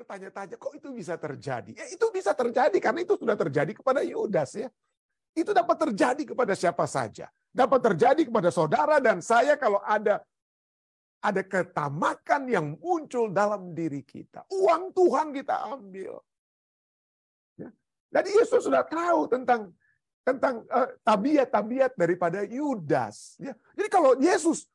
bertanya-tanya, kok itu bisa terjadi? Ya, itu bisa terjadi karena itu sudah terjadi kepada Yudas ya. Itu dapat terjadi kepada siapa saja. Dapat terjadi kepada saudara dan saya kalau ada ketamakan yang muncul dalam diri kita. Uang Tuhan kita ambil. Ya. Jadi Yesus sudah tahu tentang tabiat-tabiat daripada Yudas. Ya. Jadi kalau Yesus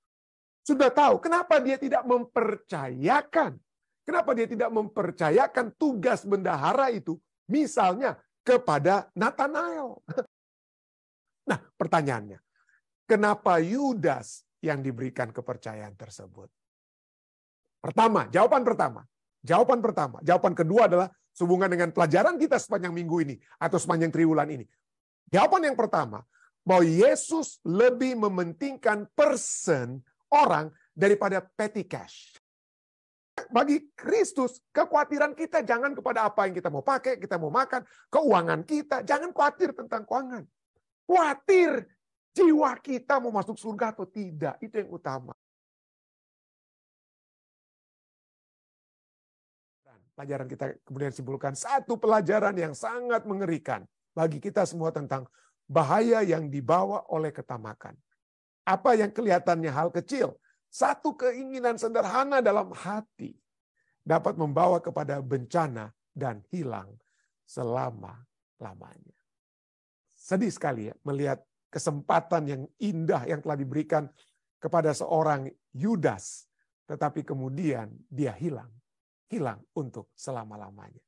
sudah tahu, kenapa dia tidak mempercayakan? Kenapa dia tidak mempercayakan tugas bendahara itu, misalnya kepada Nathanael? Nah, pertanyaannya, kenapa Yudas yang diberikan kepercayaan tersebut? Jawaban pertama. Jawaban kedua adalah sehubungan dengan pelajaran kita sepanjang minggu ini atau sepanjang triwulan ini. Jawaban yang pertama, bahwa Yesus lebih mementingkan orang daripada petty cash. Bagi Kristus, kekhawatiran kita jangan kepada apa yang kita mau pakai, kita mau makan, keuangan kita. Jangan khawatir tentang keuangan. Khawatir jiwa kita mau masuk surga atau tidak. Itu yang utama. Pelajaran kita kemudian simpulkan satu pelajaran yang sangat mengerikan bagi kita semua tentang bahaya yang dibawa oleh ketamakan. Apa yang kelihatannya hal kecil, satu keinginan sederhana dalam hati dapat membawa kepada bencana dan hilang selama-lamanya. Sedih sekali ya melihat kesempatan yang indah yang telah diberikan kepada seorang Yudas, tetapi kemudian dia hilang untuk selama-lamanya.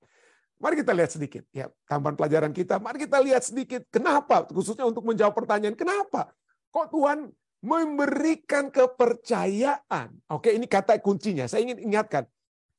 Mari kita lihat sedikit ya tambahan pelajaran kita. Mari kita lihat sedikit kenapa, khususnya untuk menjawab pertanyaan kenapa kok Tuhan memberikan kepercayaan. Oke, ini kata kuncinya. Saya ingin ingatkan.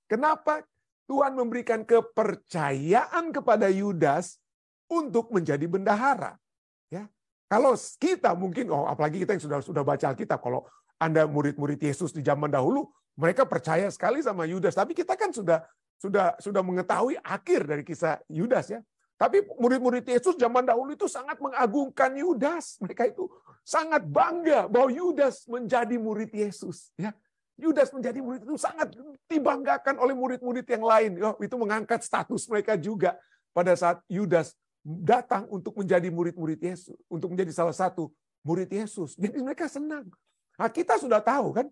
Kenapa Tuhan memberikan kepercayaan kepada Yudas untuk menjadi bendahara? Ya. Kalau kita mungkin, apalagi kita yang sudah baca Alkitab, kalau Anda murid-murid Yesus di zaman dahulu, mereka percaya sekali sama Yudas. Tapi kita kan sudah mengetahui akhir dari kisah Yudas ya. Tapi murid-murid Yesus zaman dahulu itu sangat mengagungkan Yudas. Mereka itu sangat bangga bahwa Yudas menjadi murid Yesus. Ya, Yudas menjadi murid itu sangat dibanggakan oleh murid-murid yang lain. Itu mengangkat status mereka juga pada saat Yudas datang untuk menjadi murid-murid Yesus, untuk menjadi salah satu murid Yesus. Jadi mereka senang. Nah, kita sudah tahu kan?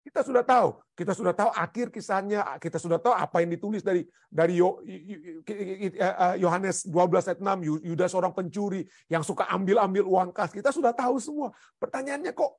Kita sudah tahu akhir kisahnya, kita sudah tahu apa yang ditulis dari Yohanes 12 ayat 6, Yudas seorang pencuri yang suka ambil uang kas. Kita sudah tahu semua. Pertanyaannya kok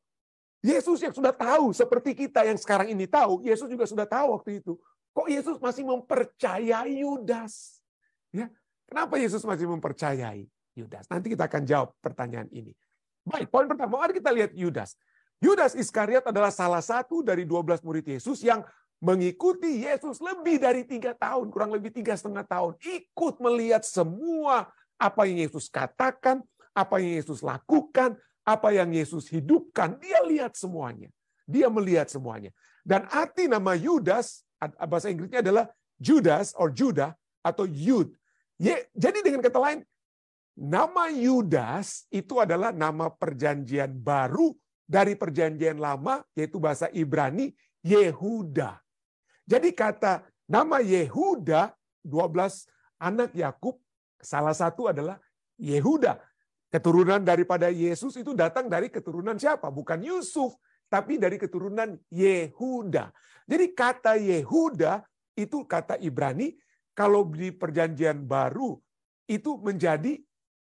Yesus yang sudah tahu seperti kita yang sekarang ini tahu, Yesus juga sudah tahu waktu itu. Kok Yesus masih mempercayai Yudas? Ya, kenapa Yesus masih mempercayai Yudas? Nanti kita akan jawab pertanyaan ini. Baik, poin pertama, mari kita lihat Yudas. Yudas Iskariot adalah salah satu dari 12 murid Yesus yang mengikuti Yesus lebih dari 3 tahun, kurang lebih 3,5 tahun. Ikut melihat semua apa yang Yesus katakan, apa yang Yesus lakukan, apa yang Yesus hidupkan. Dia lihat semuanya. Dia melihat semuanya. Dan arti nama Yudas, bahasa Inggrisnya adalah Judas or Judah atau Yud. Jadi dengan kata lain, nama Yudas itu adalah nama perjanjian baru dari perjanjian lama, yaitu bahasa Ibrani, Yehuda. Jadi kata nama Yehuda, 12 anak Yakub, salah satu adalah Yehuda. Keturunan daripada Yesus itu datang dari keturunan siapa? Bukan Yusuf, tapi dari keturunan Yehuda. Jadi kata Yehuda itu kata Ibrani, kalau di perjanjian baru itu menjadi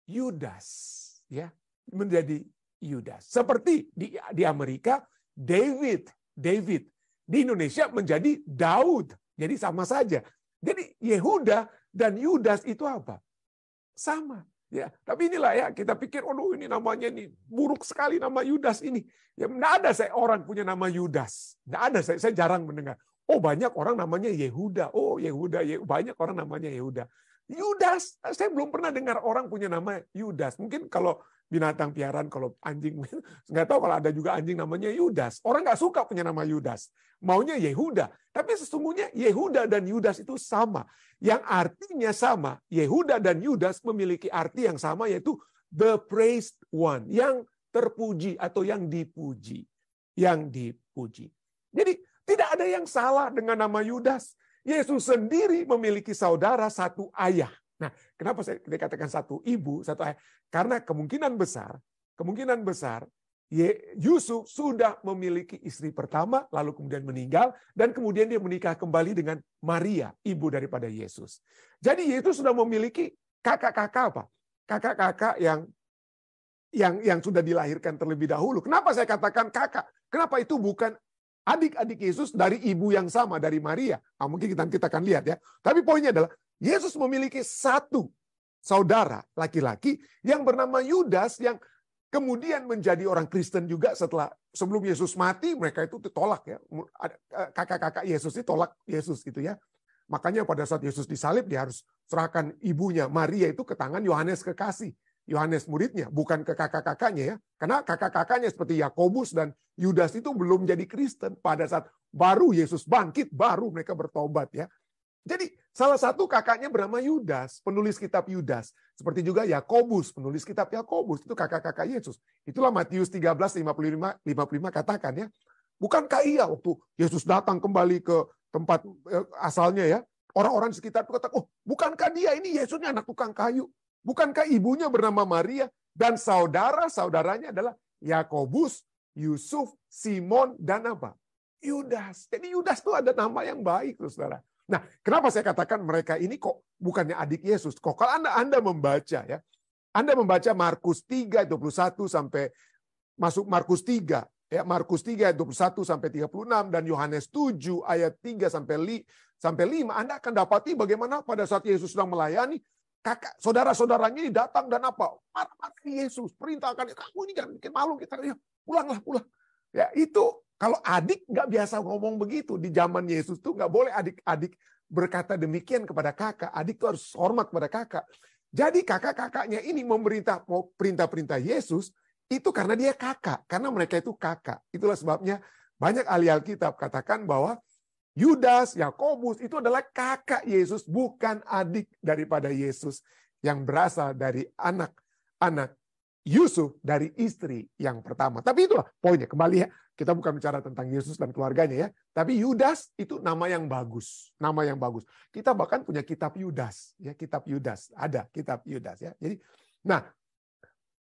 Yudas. Ya, menjadi Yudas. Seperti di Amerika, David. Di Indonesia menjadi Daud. Jadi sama saja. Jadi Yehuda dan Yudas itu apa? Sama. Ya, tapi inilah ya, kita pikir, ini namanya ini buruk sekali nama Yudas ini. Ya, tidak ada orang punya nama Yudas. Tidak ada, saya jarang mendengar. Banyak orang namanya Yehuda. Yehuda, banyak orang namanya Yehuda. Yudas, saya belum pernah dengar orang punya nama Yudas. Mungkin kalau binatang piaraan, kalau anjing, nggak tahu kalau ada juga anjing namanya Yudas. Orang nggak suka punya nama Yudas. Maunya Yehuda. Tapi sesungguhnya Yehuda dan Yudas itu sama. Yang artinya sama. Yehuda dan Yudas memiliki arti yang sama, yaitu the praised one. Yang terpuji atau yang dipuji. Yang dipuji. Jadi tidak ada yang salah dengan nama Yudas. Yesus sendiri memiliki saudara satu ayah. Nah, kenapa saya dikatakan satu ibu, satu ayah? Karena kemungkinan besar Yusuf sudah memiliki istri pertama, lalu kemudian meninggal, dan kemudian dia menikah kembali dengan Maria, ibu daripada Yesus. Jadi Yesus sudah memiliki kakak-kakak apa? Kakak-kakak yang sudah dilahirkan terlebih dahulu. Kenapa saya katakan kakak? Kenapa itu bukan adik-adik Yesus dari ibu yang sama, dari Maria? Nah, mungkin kita akan lihat ya. Tapi poinnya adalah, Yesus memiliki satu saudara laki-laki yang bernama Yudas, yang kemudian menjadi orang Kristen juga sebelum Yesus mati. Mereka itu ditolak ya. Kakak-kakak Yesus itu tolak Yesus gitu ya. Makanya pada saat Yesus disalib, dia harus serahkan ibunya Maria itu ke tangan Yohanes Kekasih. Yohanes muridnya, bukan ke kakak-kakaknya ya. Karena kakak-kakaknya seperti Yakobus dan Yudas itu belum jadi Kristen. Pada saat baru Yesus bangkit, baru mereka bertobat ya. Jadi salah satu kakaknya bernama Yudas, penulis kitab Yudas. Seperti juga Yakobus, penulis kitab Yakobus. Itu kakak-kakak Yesus. Itulah Matius 13:55 katakan ya. Bukankah iya waktu Yesus datang kembali ke tempat asalnya ya. Orang-orang di sekitar itu kata, oh bukankah dia ini Yesusnya anak tukang kayu. Bukankah ibunya bernama Maria dan saudara-saudaranya adalah Yakobus, Yusuf, Simon, dan apa? Yudas. Jadi Yudas itu ada nama yang baik, saudara. Nah, kenapa saya katakan mereka ini kok bukannya adik Yesus? Kok kalau Anda membaca ya, Anda membaca Markus 3:21 sampai masuk Markus 3, ya Markus 3:21 sampai 36 dan Yohanes 7 ayat 3 sampai 5, Anda akan dapati bagaimana pada saat Yesus sedang melayani, kakak saudara-saudaranya ini datang dan apa? Marah-marah Yesus, perintahkan, kamu ini kan bikin malu kita, ya pulang. Ya itu kalau adik nggak biasa ngomong begitu. Di zaman Yesus tuh nggak boleh adik-adik berkata demikian kepada kakak. Adik tuh harus hormat kepada kakak. Jadi kakak-kakaknya ini perintah-perintah Yesus itu karena dia kakak. Karena mereka itu kakak. Itulah sebabnya banyak ahli Alkitab katakan bahwa Yudas, Yakobus itu adalah kakak Yesus, bukan adik daripada Yesus yang berasal dari anak-anak Yusuf dari istri yang pertama. Tapi itulah poinnya. Kembali ya, kita bukan bicara tentang Yesus dan keluarganya ya. Tapi Yudas itu nama yang bagus. Nama yang bagus. Kita bahkan punya kitab Yudas. Ya, kitab Yudas. Ada kitab Yudas ya. Jadi, nah,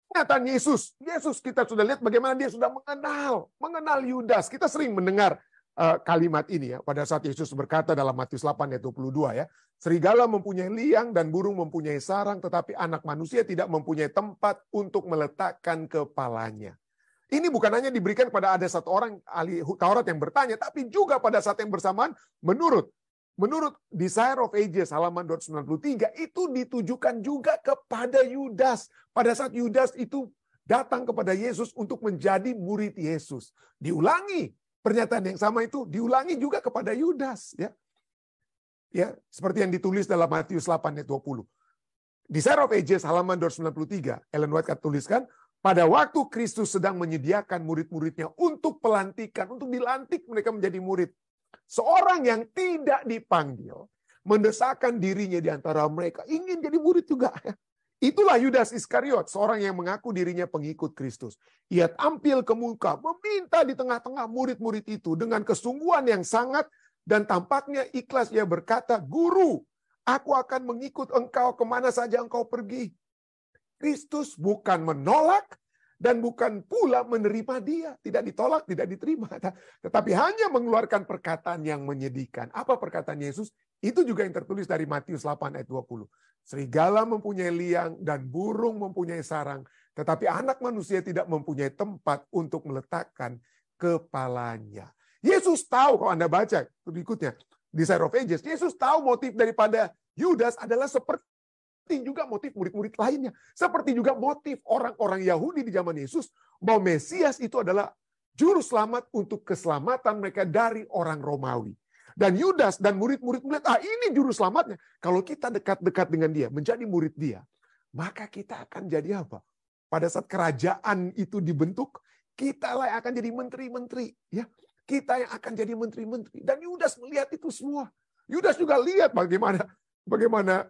pernyataan Yesus kita sudah lihat bagaimana dia sudah mengenal Yudas. Kita sering mendengar kalimat ini ya. Pada saat Yesus berkata dalam Matius 8 ayat 22 ya. Serigala mempunyai liang dan burung mempunyai sarang, tetapi anak manusia tidak mempunyai tempat untuk meletakkan kepalanya. Ini bukan hanya diberikan kepada ada satu orang ahli Taurat yang bertanya, tapi juga pada saat yang bersamaan menurut Desire of Ages halaman 293 itu ditujukan juga kepada Yudas. Pada saat Yudas itu datang kepada Yesus untuk menjadi murid Yesus. Diulangi pernyataan yang sama itu diulangi juga kepada Yudas ya. Ya, seperti yang ditulis dalam Matius 8 ayat 20. Desire of Ages halaman 293, Ellen White tuliskan, pada waktu Kristus sedang menyediakan murid-muridnya untuk pelantikan, untuk dilantik mereka menjadi murid. Seorang yang tidak dipanggil, mendesakkan dirinya di antara mereka, ingin jadi murid juga. Itulah Yudas Iskariot, seorang yang mengaku dirinya pengikut Kristus. Ia tampil ke muka, meminta di tengah-tengah murid-murid itu dengan kesungguhan yang sangat, dan tampaknya ikhlas ia berkata, Guru, aku akan mengikut engkau kemana saja engkau pergi. Kristus bukan menolak dan bukan pula menerima dia. Tidak ditolak, tidak diterima. Tetapi hanya mengeluarkan perkataan yang menyedihkan. Apa perkataan Yesus? Itu juga yang tertulis dari Matius 8 ayat 20. Serigala mempunyai liang dan burung mempunyai sarang. Tetapi anak manusia tidak mempunyai tempat untuk meletakkan kepalanya. Yesus tahu, kalau Anda baca berikutnya, Desire of Ages, Yesus tahu motif daripada Yudas adalah seperti juga motif murid-murid lainnya. Seperti juga motif orang-orang Yahudi di zaman Yesus, bahwa Mesias itu adalah juru selamat untuk keselamatan mereka dari orang Romawi. Dan Yudas dan murid-murid melihat, ini juru selamatnya. Kalau kita dekat-dekat dengan dia, menjadi murid dia, maka kita akan jadi apa? Pada saat kerajaan itu dibentuk, kita lah yang akan jadi menteri-menteri. Ya. Kita yang akan jadi menteri-menteri. Dan Yudas melihat itu semua. Yudas juga lihat bagaimana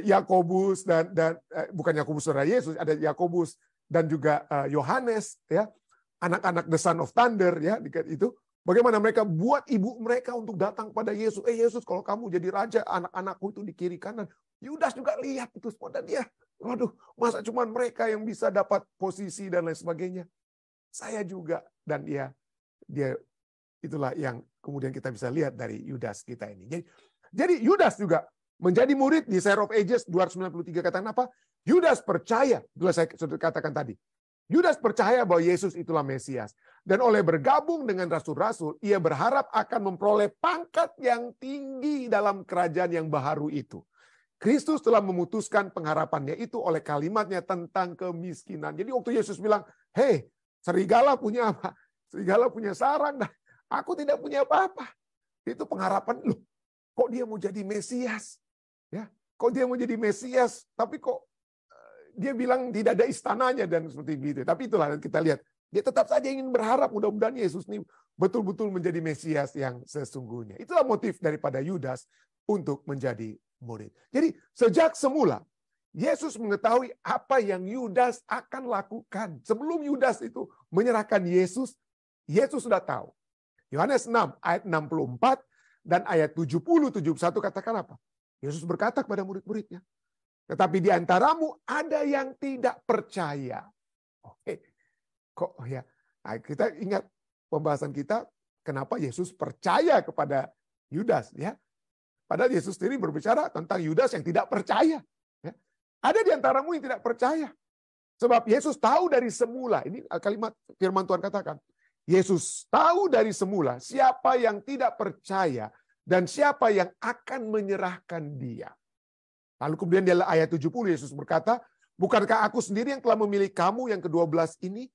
Yakobus dan bukan Yakobus saudara Yesus, ada Yakobus dan juga Yohanes ya, anak-anak the son of thunder ya, itu Bagaimana mereka buat ibu mereka untuk datang pada Yesus. Yesus, kalau kamu jadi raja, anak-anakku itu di kiri kanan. Yudas juga lihat itu semua. Dan dia, waduh, masa cuma mereka yang bisa dapat posisi dan lain sebagainya. Saya juga. Dan dia itulah yang kemudian kita bisa lihat dari Yudas kita ini. Jadi Yudas juga menjadi murid di Share of Ages 293 katakan apa? Yudas percaya, itu saya sudah katakan tadi. Yudas percaya bahwa Yesus itulah Mesias. Dan oleh bergabung dengan rasul-rasul, ia berharap akan memperoleh pangkat yang tinggi dalam kerajaan yang baharu itu. Kristus telah memutuskan pengharapannya itu oleh kalimatnya tentang kemiskinan. Jadi waktu Yesus bilang, hei, serigala punya apa? Serigala punya sarang, nah, aku tidak punya apa-apa. Itu pengharapan, loh, kok dia mau jadi Mesias? Ya, kok dia mau jadi Mesias? Tapi kok dia bilang tidak ada istananya dan seperti itu. Tapi itulah kita lihat. Dia tetap saja ingin berharap mudah-mudahan Yesus ini betul-betul menjadi Mesias yang sesungguhnya. Itulah motif daripada Yudas untuk menjadi murid. Jadi sejak semula Yesus mengetahui apa yang Yudas akan lakukan. Sebelum Yudas itu menyerahkan Yesus, Yesus sudah tahu. Yohanes 6 ayat 64 dan ayat 70-71 katakan apa? Yesus berkata kepada murid-muridnya, tetapi di antaramu ada yang tidak percaya. Oke, kok ya? Nah, kita ingat pembahasan kita, kenapa Yesus percaya kepada Yudas, ya? Padahal Yesus sendiri berbicara tentang Yudas yang tidak percaya. Ya. Ada di antaramu yang tidak percaya. Sebab Yesus tahu dari semula, ini kalimat firman Tuhan katakan, Yesus tahu dari semula siapa yang tidak percaya dan siapa yang akan menyerahkan dia. Lalu kemudian di ayat 70 Yesus berkata, bukankah aku sendiri yang telah memilih kamu yang ke-12 ini?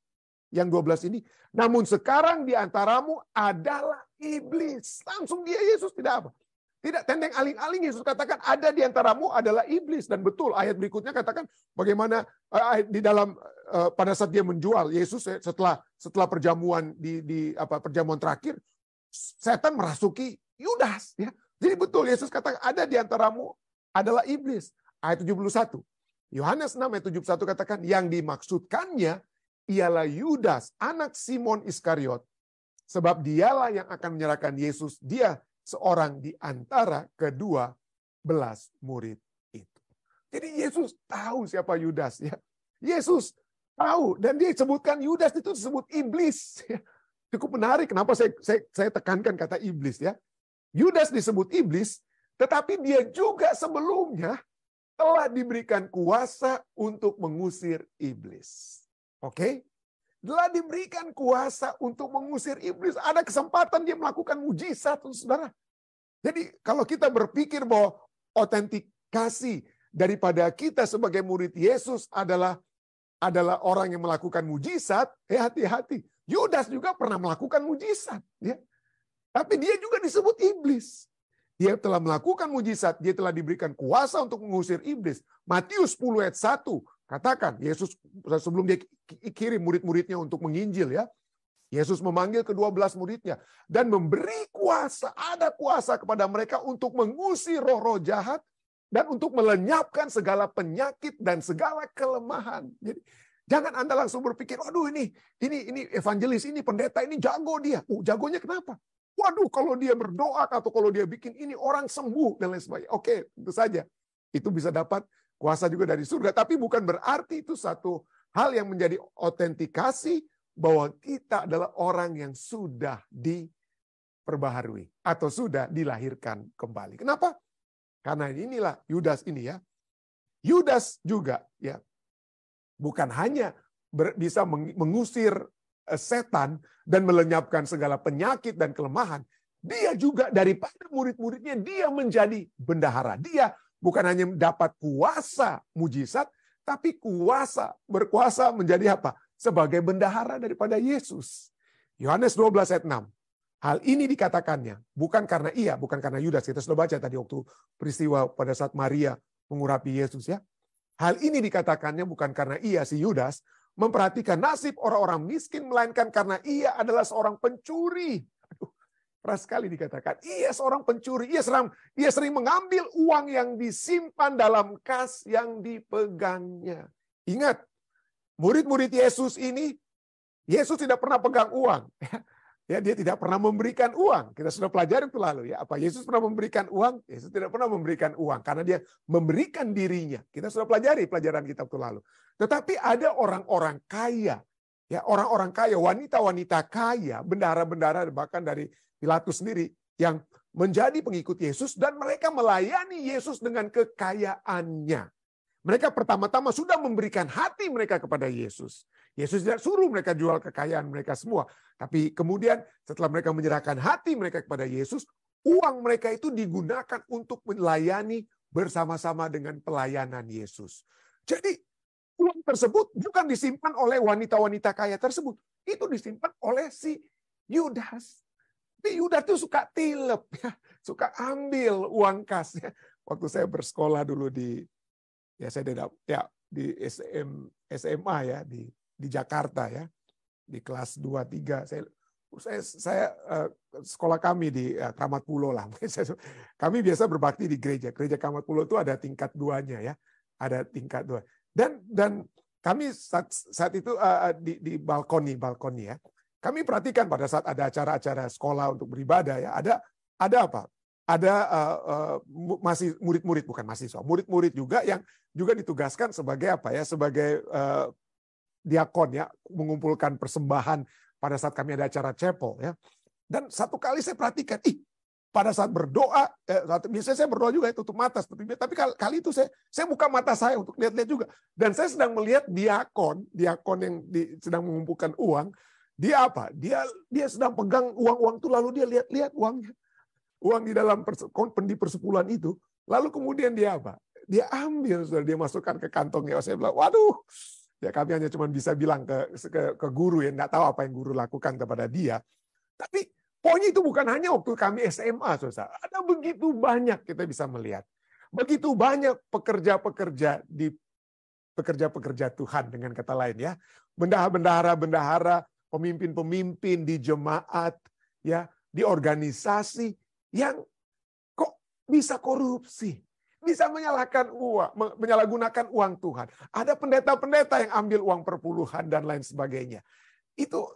Yang 12 ini. Namun sekarang di antaramu adalah iblis. Langsung dia Yesus tidak apa? Tidak tendeng aling-aling. Yesus katakan ada di antaramu adalah iblis. Dan betul ayat berikutnya katakan bagaimana di dalam pada saat dia menjual Yesus setelah perjamuan perjamuan terakhir, setan merasuki Yudas. Ya. Jadi betul Yesus katakan ada di antaramu adalah iblis. Ayat 71. Yohanes 6 ayat 71 katakan yang dimaksudkannya ialah Yudas, anak Simon Iskariot. Sebab dialah yang akan menyerahkan Yesus. Dia seorang di antara kedua belas murid itu. Jadi Yesus tahu siapa Yudas. Ya. Yesus tahu. Dan dia sebutkan Yudas itu disebut iblis. Ya. Cukup menarik. Kenapa saya tekankan kata iblis. Ya. Yudas disebut iblis. Tetapi dia juga sebelumnya telah diberikan kuasa untuk mengusir iblis. Oke? Telah diberikan kuasa untuk mengusir iblis. Ada kesempatan dia melakukan mujizat, saudara. Jadi kalau kita berpikir bahwa autentikasi daripada kita sebagai murid Yesus adalah orang yang melakukan mujizat, hati-hati. Yudas juga pernah melakukan mujizat. Ya. Tapi dia juga disebut iblis. Dia telah melakukan mujizat, dia telah diberikan kuasa untuk mengusir iblis. Matius 10 ayat 1 katakan, Yesus sebelum dia kirim murid-muridnya untuk menginjil ya. Yesus memanggil ke-12 muridnya dan memberi kuasa, ada kuasa kepada mereka untuk mengusir roh-roh jahat dan untuk melenyapkan segala penyakit dan segala kelemahan. Jadi jangan Anda langsung berpikir, waduh ini evangelis, ini pendeta, ini jago dia. Jagonya kenapa? Waduh, kalau dia berdoa atau kalau dia bikin ini orang sembuh dan lain sebagainya. Oke, tentu saja. Itu bisa dapat kuasa juga dari surga. Tapi bukan berarti itu satu hal yang menjadi autentikasi bahwa kita adalah orang yang sudah diperbaharui atau sudah dilahirkan kembali. Kenapa? Karena inilah Yudas ini ya. Yudas juga ya bukan hanya bisa mengusir setan dan melenyapkan segala penyakit dan kelemahan, dia juga daripada murid-muridnya dia menjadi bendahara. Dia bukan hanya dapat kuasa mujizat, tapi berkuasa menjadi apa? Sebagai bendahara daripada Yesus. Yohanes 12 ayat 6. Hal ini dikatakannya bukan karena Yudas. Kita sudah baca tadi waktu peristiwa pada saat Maria mengurapi Yesus ya. Hal ini dikatakannya bukan karena si Yudas memperhatikan nasib orang-orang miskin, melainkan karena ia adalah seorang pencuri. Aduh, keras sekali dikatakan. Ia seorang pencuri. Ia sering mengambil uang yang disimpan dalam kas yang dipegangnya. Ingat, murid-murid Yesus ini, Yesus tidak pernah pegang uang. Ya, dia tidak pernah memberikan uang. Kita sudah pelajari itu lalu ya. Apa Yesus pernah memberikan uang? Yesus tidak pernah memberikan uang karena dia memberikan dirinya. Kita sudah pelajari pelajaran kita itu lalu. Tetapi ada orang-orang kaya, ya, orang-orang kaya, wanita-wanita kaya, bendahara-bendahara bahkan dari Pilatus sendiri yang menjadi pengikut Yesus dan mereka melayani Yesus dengan kekayaannya. Mereka pertama-tama sudah memberikan hati mereka kepada Yesus. Yesus tidak suruh mereka jual kekayaan mereka semua. Tapi kemudian setelah mereka menyerahkan hati mereka kepada Yesus, uang mereka itu digunakan untuk melayani bersama-sama dengan pelayanan Yesus. Jadi uang tersebut bukan disimpan oleh wanita-wanita kaya tersebut. Itu disimpan oleh si Yudas. Tapi Yudas itu suka tilep, ya, suka ambil uang kas. Ya. Waktu saya bersekolah dulu di SMA ya di Jakarta ya, di kelas 2 3 saya sekolah kami di Kramat Pulo lah. Kami biasa berbakti di gereja Kramat Pulo itu ada tingkat 2-nya ya, ada tingkat 2. Dan kami saat itu di balkoni ya. Kami perhatikan pada saat ada acara-acara sekolah untuk beribadah ya, ada apa? Ada masih murid-murid, bukan mahasiswa, murid-murid juga yang juga ditugaskan sebagai apa ya, sebagai diakon ya, mengumpulkan persembahan pada saat kami ada acara chapel ya. Dan satu kali saya perhatikan, pada saat berdoa, biasanya saya berdoa juga tutup mata seperti biasa, tapi kali itu saya buka mata saya untuk lihat-lihat juga. Dan saya sedang melihat diakon yang sedang mengumpulkan uang, dia apa? Dia sedang pegang uang-uang itu lalu dia lihat-lihat uangnya. Uang di dalam di persepuluhan itu, lalu kemudian dia apa? Dia ambil, dia masukkan ke kantongnya. Saya bilang, waduh, ya kami hanya cuma bisa bilang ke guru ya, nggak tahu apa yang guru lakukan kepada dia. Tapi poinnya itu bukan hanya waktu kami SMA, saudara. Ada begitu banyak kita bisa melihat, begitu banyak pekerja-pekerja Tuhan dengan kata lain ya, bendahara, pemimpin-pemimpin di jemaat, ya, di organisasi. Yang kok bisa korupsi, bisa menyalahgunakan uang Tuhan. Ada pendeta-pendeta yang ambil uang perpuluhan dan lain sebagainya. Itu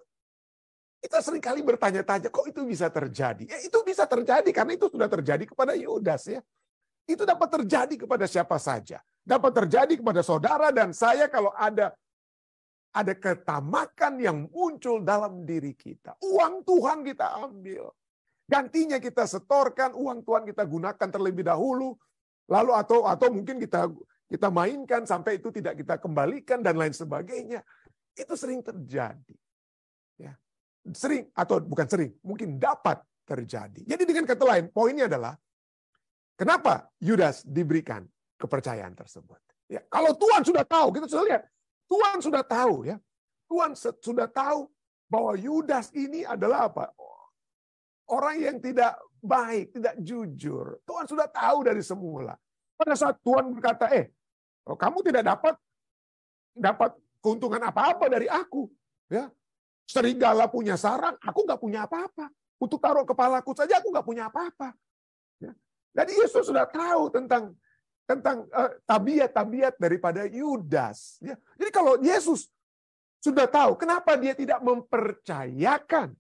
kita seringkali bertanya-tanya, kok itu bisa terjadi? Ya, itu bisa terjadi karena itu sudah terjadi kepada Yudas ya. Itu dapat terjadi kepada siapa saja. Dapat terjadi kepada saudara dan saya kalau ada ketamakan yang muncul dalam diri kita. Uang Tuhan kita ambil. Gantinya kita setorkan, uang Tuhan kita gunakan terlebih dahulu, lalu atau mungkin kita mainkan sampai itu tidak kita kembalikan dan lain sebagainya. Itu sering terjadi. Ya. Sering atau bukan sering, mungkin dapat terjadi. Jadi dengan kata lain, poinnya adalah kenapa Yudas diberikan kepercayaan tersebut. Ya, kalau Tuhan sudah tahu, kita sudah lihat, Tuhan sudah tahu ya. Tuhan sudah tahu bahwa Yudas ini adalah apa? Orang yang tidak baik, tidak jujur. Tuhan sudah tahu dari semula. Pada saat Tuhan berkata, kamu tidak dapat keuntungan apa-apa dari aku. Ya, serigala punya sarang, aku nggak punya apa-apa. Untuk taruh kepalaku saja, aku nggak punya apa-apa. Ya. Jadi Yesus sudah tahu tentang tabiat-tabiat daripada Yudas. Ya. Jadi kalau Yesus sudah tahu, kenapa dia tidak mempercayakan?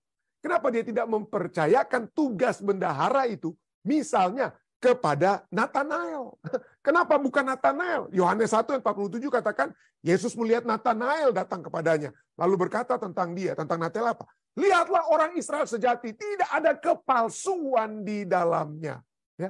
Kenapa dia tidak mempercayakan tugas bendahara itu, misalnya kepada Natanael? Kenapa bukan Natanael? Yohanes 1 ayat 47 katakan, Yesus melihat Natanael datang kepadanya, lalu berkata tentang dia, tentang Natanael apa? Lihatlah orang Israel sejati, tidak ada kepalsuan di dalamnya. Ya.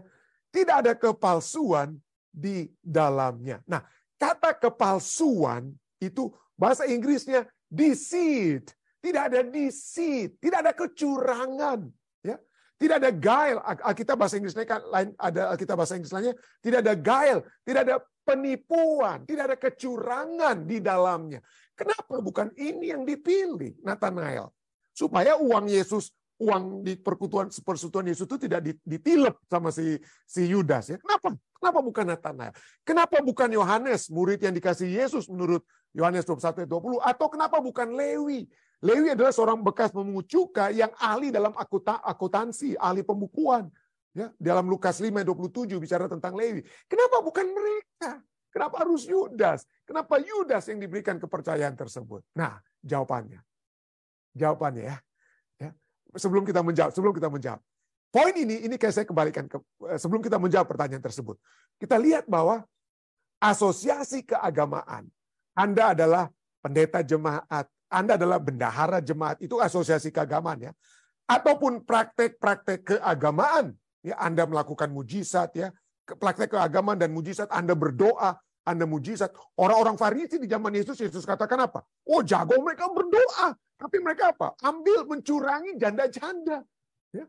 Tidak ada kepalsuan di dalamnya. Nah, kata kepalsuan itu bahasa Inggrisnya deceit. Tidak ada deceit, tidak ada kecurangan, ya. Tidak ada guile. Alkitab bahasa Inggrisnya kan lain, ada Alkitab bahasa Inggris lainnya, tidak ada guile, tidak ada penipuan, tidak ada kecurangan di dalamnya. Kenapa bukan ini yang dipilih Natanael? Supaya uang di persekutuan Yesus itu tidak ditilep sama si Yudas ya. Kenapa bukan Natanael? Kenapa bukan Yohanes, murid yang dikasih Yesus menurut Yohanes 21 ayat 20, atau kenapa bukan Lewi? Lewi adalah seorang bekas pemungut cukai yang ahli dalam akuntansi, ahli pembukuan. Ya, dalam Lukas 5 ayat 27 bicara tentang Lewi. Kenapa bukan mereka? Kenapa harus Yudas? Kenapa Yudas yang diberikan kepercayaan tersebut? Nah, jawabannya ya. sebelum kita menjawab. Poin ini kayak saya kembalikan sebelum kita menjawab pertanyaan tersebut. Kita lihat bahwa asosiasi keagamaan, Anda adalah pendeta jemaat, Anda adalah bendahara jemaat, itu asosiasi keagamaan ya. Ataupun praktek-praktek keagamaan, ya Anda melakukan mujizat ya, praktek keagamaan dan mujizat, Anda berdoa, Anda mujizat. Orang-orang Farisi di zaman Yesus katakan apa? Oh, jago mereka berdoa, tapi mereka apa? Ambil mencurangi janda-janda. Ya.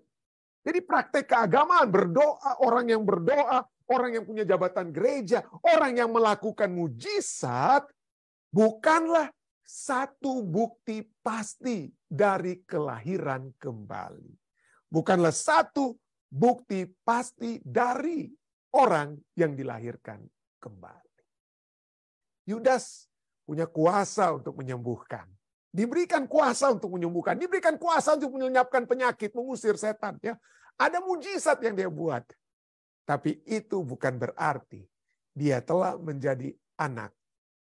Jadi praktek keagamaan, berdoa, orang yang punya jabatan gereja, orang yang melakukan mujizat, bukanlah satu bukti pasti dari kelahiran kembali. Bukanlah satu bukti pasti dari orang yang dilahirkan kembali. Yudas punya kuasa untuk menyembuhkan. Diberikan kuasa untuk menyembuhkan, diberikan kuasa untuk melenyapkan penyakit, mengusir setan. Ya. Ada mujizat yang dia buat. Tapi itu bukan berarti dia telah menjadi anak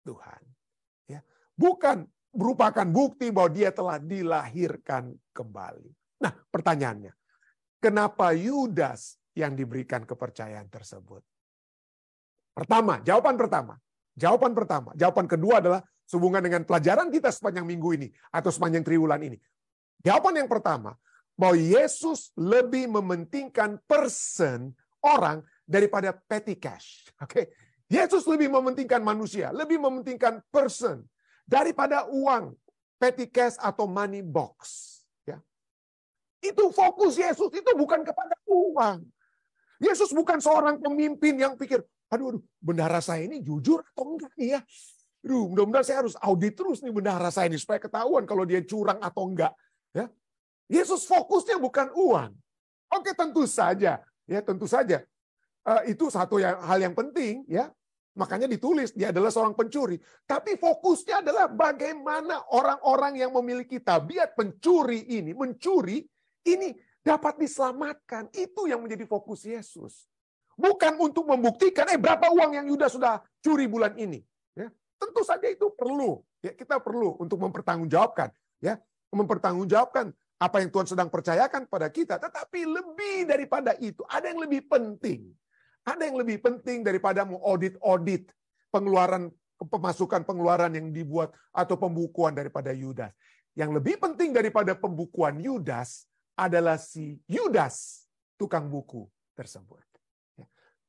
Tuhan. Ya. Bukan merupakan bukti bahwa dia telah dilahirkan kembali. Nah, pertanyaannya, kenapa Yudas yang diberikan kepercayaan tersebut? Jawaban pertama. Jawaban kedua adalah sehubungan dengan pelajaran kita sepanjang minggu ini atau sepanjang triwulan ini. Jawaban yang pertama, bahwa Yesus lebih mementingkan orang daripada petty cash. Oke. Yesus lebih mementingkan manusia, lebih mementingkan person daripada uang, petty cash atau money box. Ya. Itu fokus Yesus, itu bukan kepada uang. Yesus bukan seorang pemimpin yang pikir, aduh, bendahara saya ini jujur atau enggak nih ya? Mudah-mudahan saya harus audit terus nih bendahara saya ini supaya ketahuan kalau dia curang atau enggak. Ya. Yesus fokusnya bukan uang. Oke, tentu saja. Itu satu hal yang penting, ya. Makanya ditulis dia adalah seorang pencuri. Tapi fokusnya adalah bagaimana orang-orang yang memiliki tabiat mencuri ini dapat diselamatkan. Itu yang menjadi fokus Yesus. Bukan untuk membuktikan berapa uang yang Yudas sudah curi bulan ini. Ya. Tentu saja itu perlu. Ya, kita perlu untuk mempertanggungjawabkan. Ya, mempertanggungjawabkan apa yang Tuhan sedang percayakan pada kita. Tetapi lebih daripada itu, ada yang lebih penting. Ada yang lebih penting daripada mengaudit pengeluaran, pemasukan pengeluaran yang dibuat atau pembukuan daripada Yudas. Yang lebih penting daripada pembukuan Yudas adalah si Yudas, tukang buku tersebut.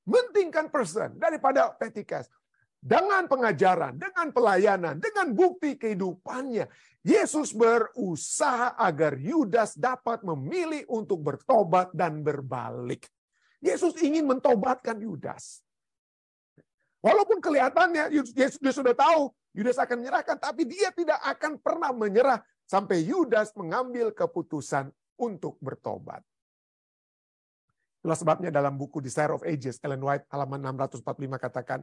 Mentingkan person daripada petty cash. Dengan pengajaran, dengan pelayanan, dengan bukti kehidupannya, Yesus berusaha agar Yudas dapat memilih untuk bertobat dan berbalik. Yesus ingin mentobatkan Yudas. Walaupun kelihatannya Yesus sudah tahu Yudas akan menyerahkan, tapi dia tidak akan pernah menyerah sampai Yudas mengambil keputusan untuk bertobat. Itulah sebabnya dalam buku Desire of Ages, Ellen White halaman 645 katakan,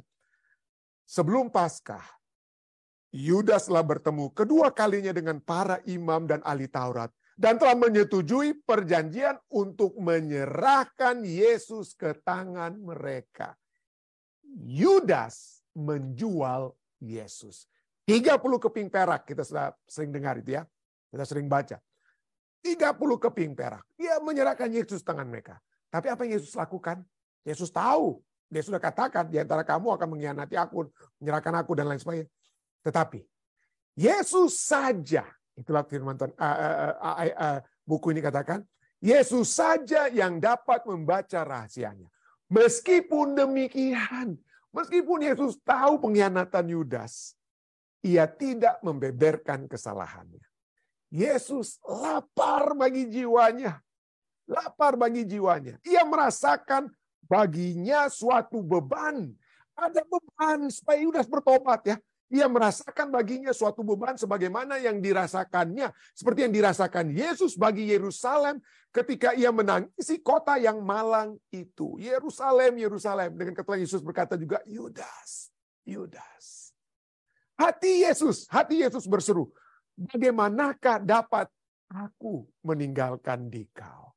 sebelum Paskah, Yudas telah bertemu kedua kalinya dengan para imam dan ahli Taurat dan telah menyetujui perjanjian untuk menyerahkan Yesus ke tangan mereka. Yudas menjual Yesus. 30 keping perak, kita sudah sering dengar itu ya. Kita sering baca. 30 keping perak. Dia menyerahkan Yesus tangan mereka. Tapi apa yang Yesus lakukan? Yesus tahu. Dia sudah katakan, di antara kamu akan mengkhianati aku, menyerahkan aku, dan lain sebagainya. Tetapi, Yesus saja, itulah firman Tuhan, buku ini katakan, Yesus saja yang dapat membaca rahasianya. Meskipun demikian, meskipun Yesus tahu pengkhianatan Yudas, ia tidak membeberkan kesalahannya. Yesus lapar bagi jiwanya. Lapar bagi jiwanya. Ia merasakan baginya suatu beban. Ada beban supaya Yudas bertobat ya. Ia merasakan baginya suatu beban sebagaimana yang dirasakannya. Seperti yang dirasakan Yesus bagi Yerusalem ketika ia menangisi kota yang malang itu. Yerusalem, Yerusalem. Dengan ketika Yesus berkata juga, Yudas, Yudas. Hati Yesus berseru, bagaimanakah dapat aku meninggalkan dikau?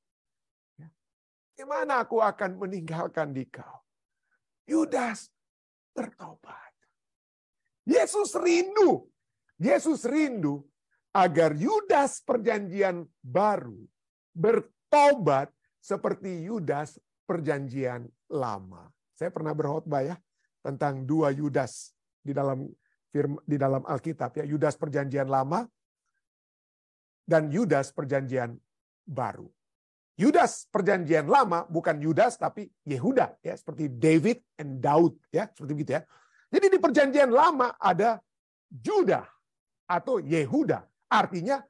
Bagaimana aku akan meninggalkan dikau? Yudas bertobat. Yesus rindu agar Yudas perjanjian baru bertobat seperti Yudas perjanjian lama. Saya pernah berkhotbah ya tentang dua Yudas di dalam Alkitab ya, Yudas perjanjian lama dan Yudas perjanjian baru. Yudas perjanjian lama bukan Yudas tapi Yehuda ya, seperti David and Daud ya, seperti begitu ya. Jadi di perjanjian lama ada Judah atau Yehuda, artinya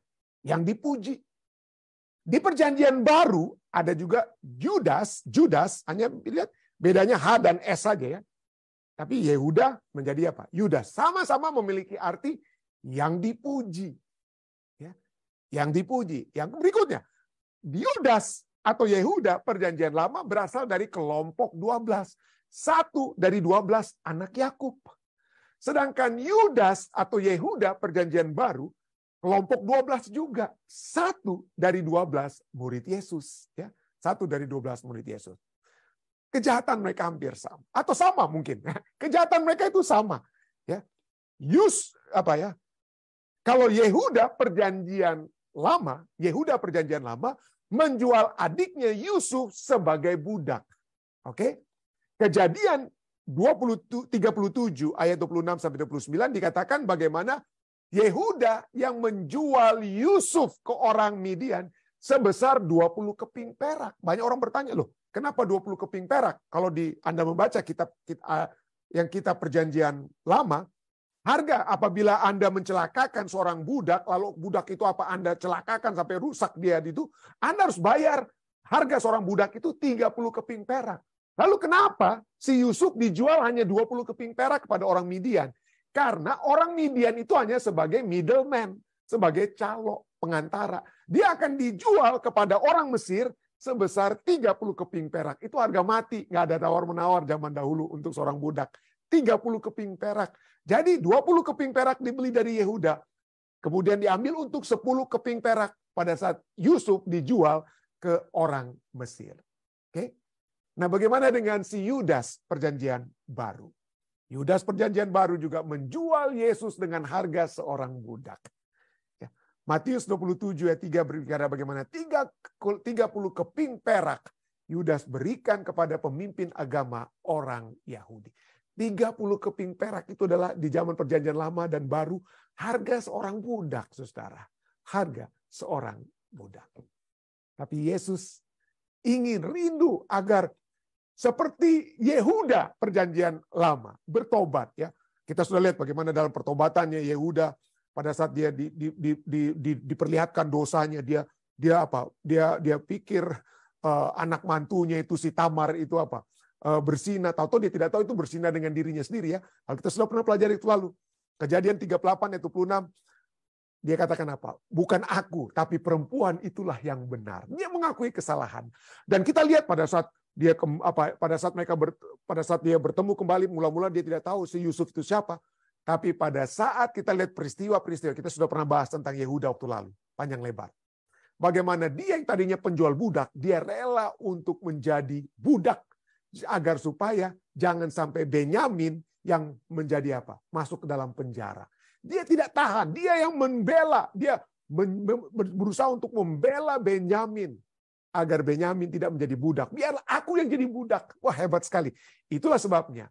yang dipuji. Di perjanjian baru ada juga Judas, hanya lihat bedanya H dan S saja ya. Tapi Yehuda menjadi apa? Yudas, sama-sama memiliki arti yang dipuji. Ya. Yang dipuji. Yang berikutnya, Yudas atau Yehuda perjanjian lama berasal dari kelompok 12. Satu dari 12 anak Yakub. Sedangkan Yudas atau Yehuda perjanjian baru kelompok 12 juga. Satu dari 12 murid Yesus. Ya. Satu dari 12 murid Yesus. Kejahatan mereka hampir sama. Atau sama mungkin. Kejahatan mereka itu sama. Ya. Kalau Yehuda perjanjian lama menjual adiknya Yusuf sebagai budak. Oke? Kejadian 37 ayat 26 sampai 29 dikatakan bagaimana Yehuda yang menjual Yusuf ke orang Midian sebesar 20 keping perak. Banyak orang bertanya, loh, kenapa 20 keping perak? Kalau Anda membaca kitab perjanjian lama, harga apabila Anda mencelakakan seorang budak, lalu budak itu apa Anda celakakan sampai rusak dia itu, Anda harus bayar harga seorang budak itu 30 keping perak. Lalu kenapa si Yusuf dijual hanya 20 keping perak kepada orang Midian? Karena orang Midian itu hanya sebagai middleman, sebagai calo, pengantara. Dia akan dijual kepada orang Mesir sebesar 30 keping perak. Itu harga mati, nggak ada tawar-menawar zaman dahulu untuk seorang budak. 30 keping perak. Jadi 20 keping perak dibeli dari Yehuda. Kemudian diambil untuk 10 keping perak pada saat Yusuf dijual ke orang Mesir. Oke? Nah, bagaimana dengan si Yudas perjanjian baru? Yudas perjanjian baru juga menjual Yesus dengan harga seorang budak. Ya. Matius 27 ayat 3 berbicara bagaimana 30 keping perak Yudas berikan kepada pemimpin agama orang Yahudi. 30 keping perak itu adalah di zaman perjanjian lama dan baru harga seorang budak, saudara. Harga seorang budak. Tapi Yesus ingin rindu agar seperti Yehuda perjanjian lama bertobat ya. Kita sudah lihat bagaimana dalam pertobatannya Yehuda pada saat dia diperlihatkan dosanya, dia pikir anak mantunya itu si Tamar itu berzina, tahu dia tidak tahu itu berzina dengan dirinya sendiri ya. Hal kita sudah pernah pelajari itu lalu. Kejadian 38 ayat 26 dia katakan apa? Bukan aku, tapi perempuan itulah yang benar. Dia mengakui kesalahan. Dan kita lihat pada saat dia bertemu kembali, mula-mula dia tidak tahu si Yusuf itu siapa. Tapi pada saat kita lihat peristiwa-peristiwa, kita sudah pernah bahas tentang Yehuda waktu lalu, panjang lebar. Bagaimana dia yang tadinya penjual budak, dia rela untuk menjadi budak agar supaya jangan sampai Benyamin yang menjadi apa? Masuk ke dalam penjara. Dia tidak tahan, dia yang membela, dia berusaha untuk membela Benyamin agar Benyamin tidak menjadi budak. Biarlah aku yang jadi budak. Wah, hebat sekali. Itulah sebabnya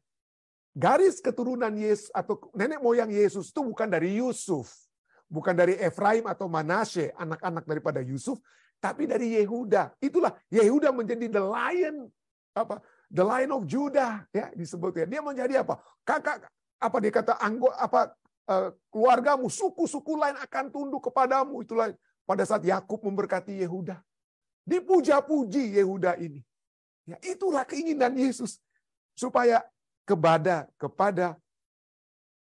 garis keturunan Yesus atau nenek moyang Yesus itu bukan dari Yusuf, bukan dari Efraim atau Manasye, anak-anak daripada Yusuf, tapi dari Yehuda. Itulah Yehuda menjadi the lion of Judah ya disebutnya. Dia menjadi apa? Dia kata keluargamu, suku-suku lain akan tunduk kepadamu. Itulah pada saat Yakub memberkati Yehuda. Dipuja-puji Yehuda ini. Ya, itulah keinginan Yesus supaya kepada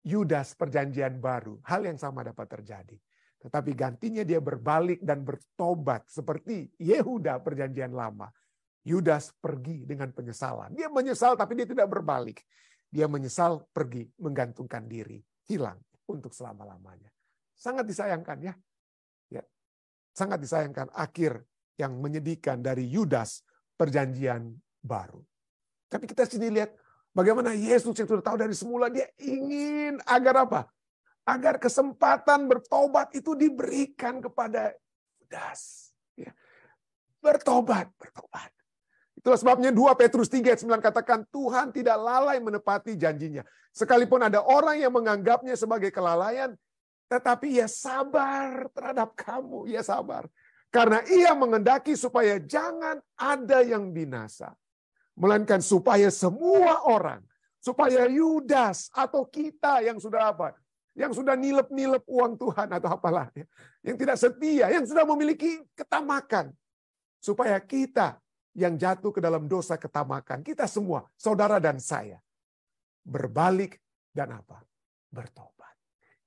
Yudas perjanjian baru hal yang sama dapat terjadi. Tetapi gantinya dia berbalik dan bertobat seperti Yehuda perjanjian lama. Yudas pergi dengan penyesalan. Dia menyesal tapi dia tidak berbalik. Dia menyesal pergi menggantungkan diri, hilang untuk selama-lamanya. Sangat disayangkan ya. Ya. Sangat disayangkan akhir yang menyedihkan dari Yudas perjanjian baru. Tapi kita sini lihat bagaimana Yesus yang sudah tahu dari semula, dia ingin agar apa? Agar kesempatan bertobat itu diberikan kepada Yudas. Ya. Bertobat. Itulah sebabnya 2 Petrus 3 ayat 9 katakan, Tuhan tidak lalai menepati janjinya. Sekalipun ada orang yang menganggapnya sebagai kelalaian, tetapi ia sabar terhadap kamu. Ia sabar. Karena ia mengendaki supaya jangan ada yang binasa. Melainkan supaya semua orang, supaya Yudas atau kita yang sudah apa? Yang sudah nilep-nilep uang Tuhan atau apalah. Yang tidak setia, yang sudah memiliki ketamakan. Supaya kita yang jatuh ke dalam dosa ketamakan, kita semua, saudara dan saya, berbalik dan apa? Bertobat.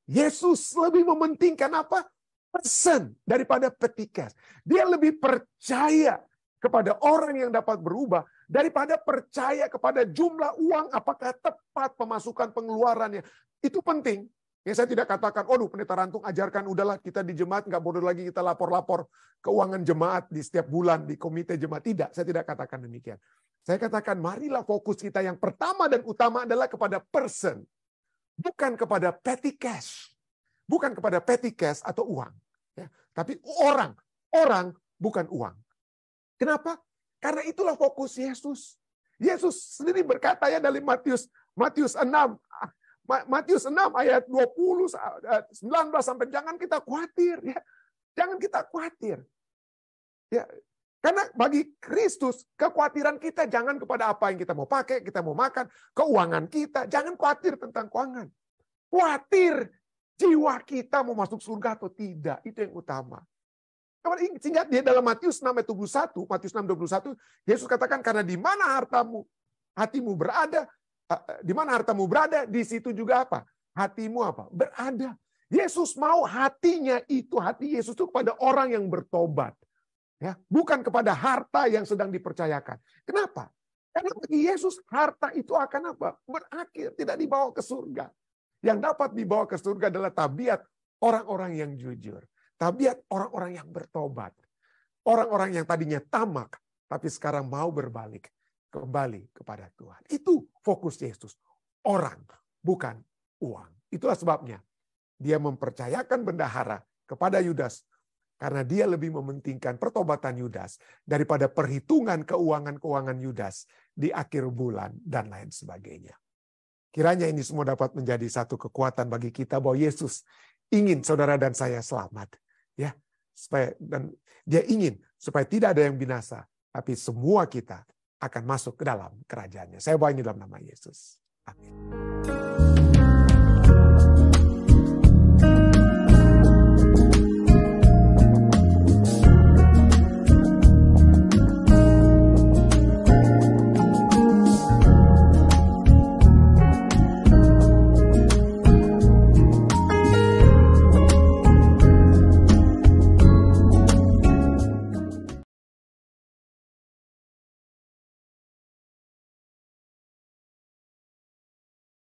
Yesus lebih mementingkan apa? Person daripada petikas. Dia lebih percaya kepada orang yang dapat berubah daripada percaya kepada jumlah uang, apakah tepat pemasukan pengeluarannya. Itu penting. Ya, saya tidak katakan, pendeta Rantung ajarkan, udahlah kita di jemaat nggak bodoh lagi kita lapor-lapor keuangan jemaat di setiap bulan di komite jemaat. Tidak, saya tidak katakan demikian. Saya katakan marilah fokus kita yang pertama dan utama adalah kepada person. Bukan kepada petty cash. Bukan kepada petty cash atau uang. Ya, tapi orang bukan uang. Kenapa? Karena itulah fokus Yesus. Yesus sendiri berkata ya dari Matius 6. Matius 6 ayat 20, 19 sampai jangan kita khawatir. Ya. Jangan kita khawatir. Ya. Karena bagi Kristus, kekhawatiran kita jangan kepada apa yang kita mau pakai, kita mau makan, keuangan kita. Jangan khawatir tentang keuangan. Khawatir jiwa kita mau masuk surga atau tidak. Itu yang utama. Sehingga dia dalam Matius 6 ayat 21, Matius 6:21, Yesus katakan karena di mana hatimu berada, di mana hartamu berada, di situ juga apa? Hatimu apa? Berada. Yesus mau hatinya itu, hati Yesus itu kepada orang yang bertobat. Ya, bukan kepada harta yang sedang dipercayakan. Kenapa? Karena bagi Yesus harta itu akan apa? Berakhir, tidak dibawa ke surga. Yang dapat dibawa ke surga adalah tabiat orang-orang yang jujur. Tabiat orang-orang yang bertobat. Orang-orang yang tadinya tamak, tapi sekarang mau berbalik. Kembali kepada Tuhan. Itu fokus Yesus. Orang, bukan uang. Itulah sebabnya dia mempercayakan bendahara kepada Yudas. Karena dia lebih mementingkan pertobatan Yudas daripada perhitungan keuangan-keuangan Yudas di akhir bulan dan lain sebagainya. Kiranya ini semua dapat menjadi satu kekuatan bagi kita bahwa Yesus ingin saudara dan saya selamat. Ya, dan dia ingin supaya tidak ada yang binasa, tapi semua kita akan masuk ke dalam kerajaannya. Saya bawa ini dalam nama Yesus. Amin.